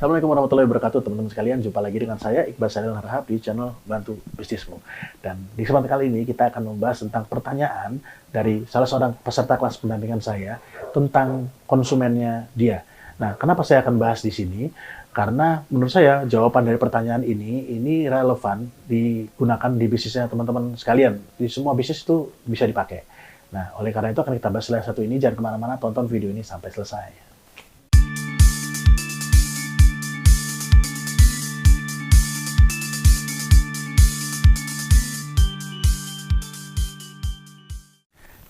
Assalamualaikum warahmatullahi wabarakatuh, teman-teman sekalian. Jumpa lagi dengan saya, Iqbal Salil Harahap, di channel Bantu Bisnismu. Dan di kesempatan kali ini kita akan membahas tentang pertanyaan dari salah seorang peserta kelas pendampingan saya tentang konsumennya dia. Nah, kenapa saya akan bahas di sini? Karena menurut saya jawaban dari pertanyaan ini relevan digunakan di bisnisnya teman-teman sekalian. Di semua bisnis itu bisa dipakai. Nah, oleh karena itu akan kita bahas setelah satu ini. Jangan kemana-mana, tonton video ini sampai selesai.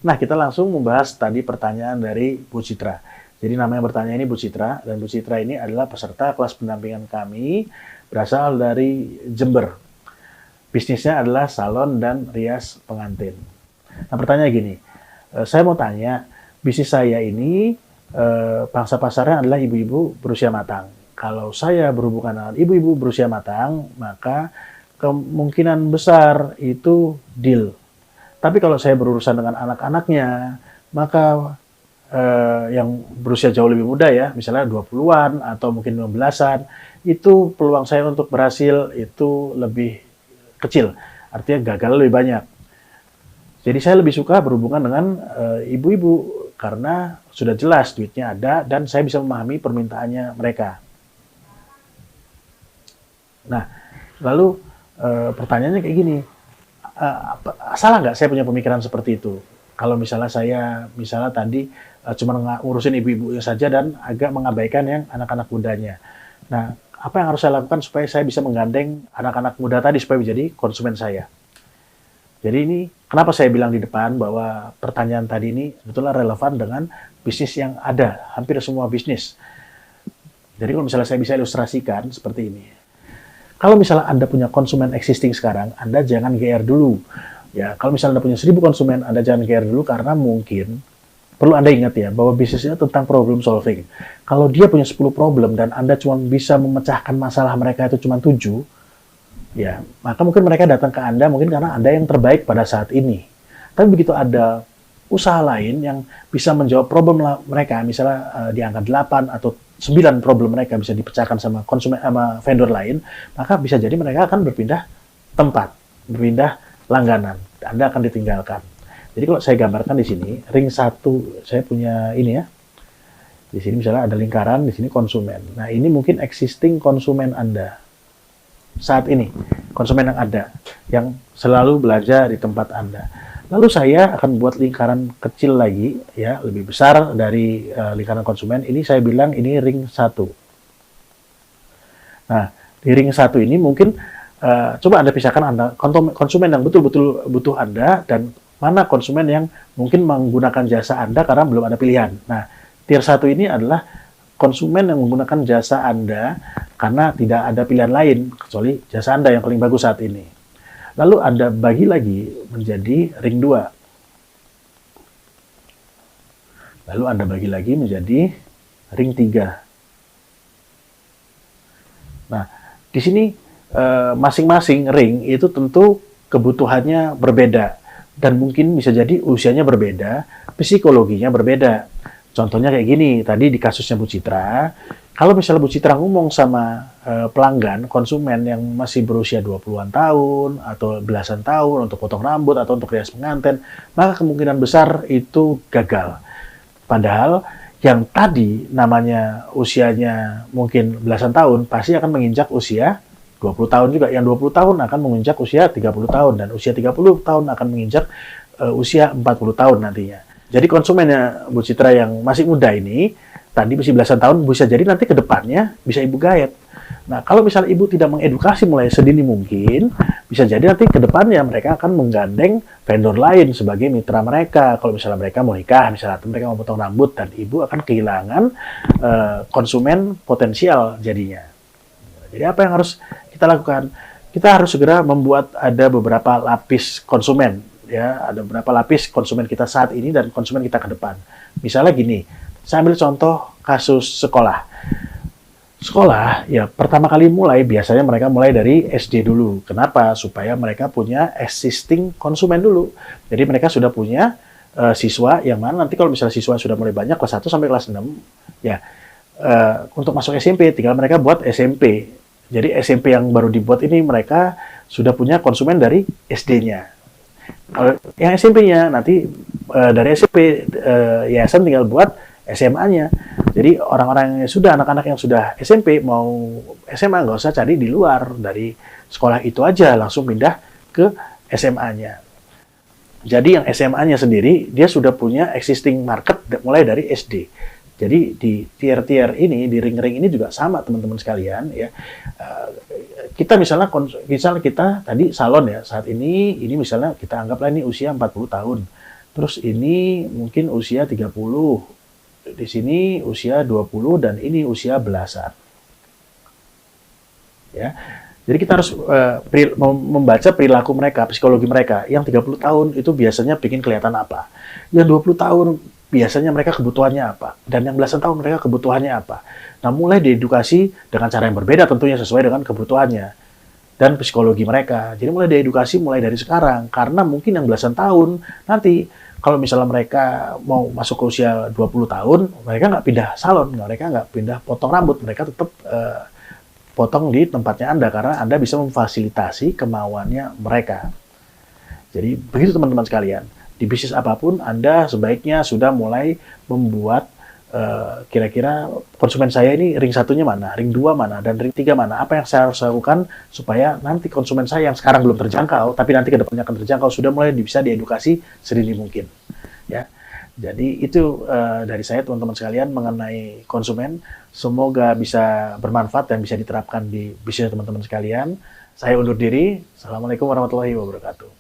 Nah, kita langsung membahas tadi pertanyaan dari Bu Citra. Jadi namanya bertanya ini Bu Citra, dan Bu Citra ini adalah peserta kelas pendampingan kami, berasal dari Jember. Bisnisnya adalah salon dan rias pengantin. Nah, pertanyaan gini, saya mau tanya, bisnis saya ini pangsa pasarnya adalah ibu-ibu berusia matang. Kalau saya berhubungan dengan ibu-ibu berusia matang, maka kemungkinan besar itu deal. Tapi kalau saya berurusan dengan anak-anaknya, maka yang berusia jauh lebih muda ya, misalnya 20-an atau mungkin 15-an, itu peluang saya untuk berhasil itu lebih kecil. Artinya gagal lebih banyak. Jadi saya lebih suka berhubungan dengan ibu-ibu karena sudah jelas duitnya ada dan saya bisa memahami permintaannya mereka. Nah, lalu pertanyaannya kayak gini. Salah nggak saya punya pemikiran seperti itu? Kalau misalnya tadi cuma ngurusin ibu-ibu saja dan agak mengabaikan yang anak-anak mudanya. Nah, apa yang harus saya lakukan supaya saya bisa menggandeng anak-anak muda tadi supaya menjadi konsumen saya? Jadi ini kenapa saya bilang di depan bahwa pertanyaan tadi ini sebetulnya relevan dengan bisnis yang ada, hampir semua bisnis. Jadi kalau misalnya saya bisa ilustrasikan seperti ini. Kalau misalnya Anda punya konsumen existing sekarang, Anda jangan GR dulu. Ya, kalau misalnya Anda punya 1000 konsumen, Anda jangan GR dulu karena mungkin perlu Anda ingat ya bahwa bisnisnya tentang problem solving. Kalau dia punya 10 problem dan Anda cuma bisa memecahkan masalah mereka itu cuma 7, ya, maka mungkin mereka datang ke Anda mungkin karena Anda yang terbaik pada saat ini. Tapi begitu ada usaha lain yang bisa menjawab problem mereka, misalnya di angka 8 atau 9 problem mereka bisa dipecahkan sama konsumen sama vendor lain, maka bisa jadi mereka akan berpindah tempat, berpindah langganan. Anda akan ditinggalkan. Jadi kalau saya gambarkan di sini, ring 1 saya punya ini ya. Di sini misalnya ada lingkaran, di sini konsumen. Nah, ini mungkin existing konsumen Anda. Saat ini, konsumen yang ada, yang selalu belanja di tempat Anda. Lalu saya akan buat lingkaran kecil lagi, ya, lebih besar dari lingkaran konsumen. Ini saya bilang ini ring 1. Nah, di ring 1 ini mungkin coba Anda pisahkan konsumen yang betul-betul butuh Anda dan mana konsumen yang mungkin menggunakan jasa Anda karena belum ada pilihan. Nah, tier 1 ini adalah konsumen yang menggunakan jasa Anda karena tidak ada pilihan lain kecuali jasa Anda yang paling bagus saat ini. Lalu Anda bagi lagi menjadi ring 2. Lalu Anda bagi lagi menjadi ring 3. Nah, di sini masing-masing ring itu tentu kebutuhannya berbeda. Dan mungkin bisa jadi usianya berbeda, psikologinya berbeda. Contohnya kayak gini, tadi di kasusnya Bu Citra, kalau misalnya Bu Citra ngomong sama pelanggan, konsumen yang masih berusia 20-an tahun, atau belasan tahun untuk potong rambut, atau untuk rias pengantin, maka kemungkinan besar itu gagal. Padahal yang tadi namanya usianya mungkin belasan tahun, pasti akan menginjak usia 20 tahun juga. Yang 20 tahun akan menginjak usia 30 tahun, dan usia 30 tahun akan menginjak usia 40 tahun nantinya. Jadi konsumennya Bu Citra yang masih muda ini, tadi masih belasan tahun, bisa jadi nanti ke depannya bisa Ibu gayet. Nah, kalau misalnya Ibu tidak mengedukasi mulai sedini mungkin, bisa jadi nanti ke depannya mereka akan menggandeng vendor lain sebagai mitra mereka. Kalau misalnya mereka mau nikah, misalnya mereka mau potong rambut, dan Ibu akan kehilangan konsumen potensial jadinya. Jadi apa yang harus kita lakukan? Kita harus segera membuat ada beberapa lapis konsumen. Ya, ada beberapa lapis konsumen kita saat ini dan konsumen kita ke depan. Misalnya gini, saya ambil contoh kasus sekolah. Sekolah, ya pertama kali mulai, biasanya mereka mulai dari SD dulu. Kenapa? Supaya mereka punya existing konsumen dulu. Jadi mereka sudah punya siswa yang mana nanti kalau misalnya siswa sudah mulai banyak, kelas 1 sampai kelas 6, ya untuk masuk SMP, tinggal mereka buat SMP. Jadi SMP yang baru dibuat ini mereka sudah punya konsumen dari SD-nya. Kalau yang SMP-nya nanti dari SMP yayasan tinggal buat SMA-nya. Jadi orang-orang yang sudah anak-anak yang sudah SMP mau SMA nggak usah cari di luar dari sekolah itu aja, langsung pindah ke SMA-nya. Jadi yang SMA-nya sendiri dia sudah punya existing market mulai dari SD. Jadi di tier-tier ini, di ring-ring ini juga sama teman-teman sekalian ya. Kita misalnya kita tadi salon ya, saat ini misalnya kita anggaplah ini usia 40 tahun. Terus ini mungkin usia 30, di sini usia 20 dan ini usia belasan. Ya. Jadi kita harus membaca perilaku mereka, psikologi mereka. Yang 30 tahun itu biasanya bikin kelihatan apa. Yang 20 tahun biasanya mereka kebutuhannya apa. Dan yang belasan tahun mereka kebutuhannya apa. Nah, mulai diedukasi dengan cara yang berbeda tentunya sesuai dengan kebutuhannya dan psikologi mereka. Jadi mulai diedukasi mulai dari sekarang. Karena mungkin yang belasan tahun nanti kalau misalnya mereka mau masuk ke usia 20 tahun, mereka nggak pindah salon, mereka nggak pindah potong rambut, mereka tetap potong di tempatnya Anda karena Anda bisa memfasilitasi kemauannya mereka. Jadi begitu teman-teman sekalian, di bisnis apapun Anda sebaiknya sudah mulai membuat kira-kira konsumen saya ini ring satunya mana, ring 2 mana, dan ring 3 mana, apa yang saya harus lakukan supaya nanti konsumen saya yang sekarang belum terjangkau, tapi nanti ke depannya akan terjangkau, sudah mulai bisa diedukasi sedini mungkin. Ya. Jadi itu dari saya teman-teman sekalian mengenai konsumen. Semoga bisa bermanfaat dan bisa diterapkan di bisnis teman-teman sekalian. Saya undur diri. Assalamualaikum warahmatullahi wabarakatuh.